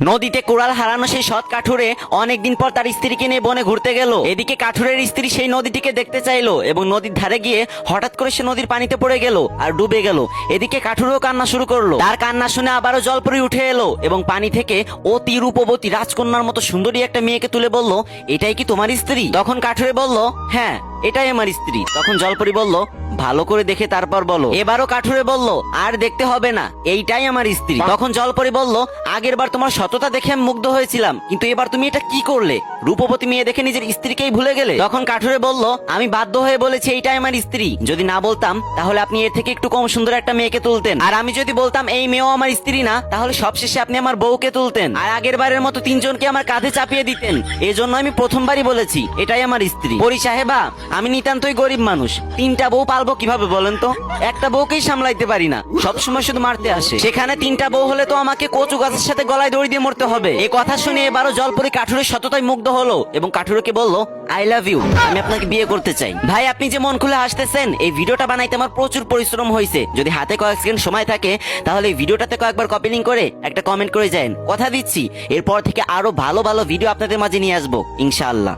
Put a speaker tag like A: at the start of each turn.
A: নদীতে কোরাল হারানো সেই সৎ কাঠুরে অনেকদিন পর তার স্ত্রীকে নিয়ে বনে ঘুরতে গেল। এদিকে কাঠুরের স্ত্রী সেই নদীটিকে দেখতে চাইলো এবং নদীর ধারে গিয়ে হঠাৎ করে সে নদীর পানিতে পড়ে গেল আর ডুবে গেল। এদিকে কাঠুরেও কান্না শুরু করলো। তার কান্না শুনে আবারও জলপরি উঠে এলো এবং পানি থেকে অতি রূপবতী রাজকন্যার মতো সুন্দরী একটা মেয়েকে তুলে বলল, এটাই কি তোমার স্ত্রী? তখন কাঠুরে বলল, হ্যাঁ এটাই আমার স্ত্রী। তখন জলপরি বলল, ভালো করে দেখে তারপর বলো। এবারও কাঠুরে বলল, আর দেখতে হবে না, এইটাই আমার স্ত্রী। তখন জলপরি বলল, আগের বার তোমার সততা দেখে আমি মুগ্ধ হয়েছিলাম, কিন্তু এবার তুমি এটা কি করলে? রূপবতী মেয়ে দেখে নিজের স্ত্রীকেই ভুলে গেলে। তখন কাঠুরে বলল, আমি বাধ্য হয়ে বলেছি এইটাই আমার স্ত্রী। যদি না বলতাম তাহলে আপনি এর থেকে একটু কম সুন্দর একটা মেয়েকে তুলতেন, আর আমি যদি বলতাম এই মেয়েও আমার স্ত্রী না, তাহলে সবশেষে আপনি আমার বউকে তুলতেন আর আগের বারের মতো তিনজনকে আমার কাঁধে চাপিয়ে দিতেন। এজন্য আমি প্রথমবারই বলেছি এটাই আমার স্ত্রী। পরি সাহেবা, আমি নিতান্তই গরিব মানুষ, তিনটা বউ পালবো কিভাবে বলেন তো? একটা বউকেই সামলাইতে পারি না, সবসময় শুধু মারতে আসে। সেখানে তিনটা বউ হলে তো আমাকে কচু গাছের সাথে গলায় দড়ি দিয়ে মরতে হবে। এই কথা শুনে এবারও জলপরি কাঠুরের সততায় মুগ্ধ হলো এবং কাঠুরকে বলল, আই লাভ ইউ, আমি আপনাকে বিয়ে করতে চাই। ভাই, আপনি যে মন খুলে হাসতেছেন, এই ভিডিওটা বানাইতে আমার প্রচুর পরিশ্রম হয়েছে। যদি হাতে কয়েক সেকেন্ড সময় থাকে তাহলে এই ভিডিওটাতে কয়েকবার কপি লিংক করে একটা কমেন্ট করে যান। কথা দিচ্ছি এরপর থেকে আরো ভালো ভালো ভিডিও আপনাদের মাঝে নিয়ে আসবো ইনশাআল্লাহ।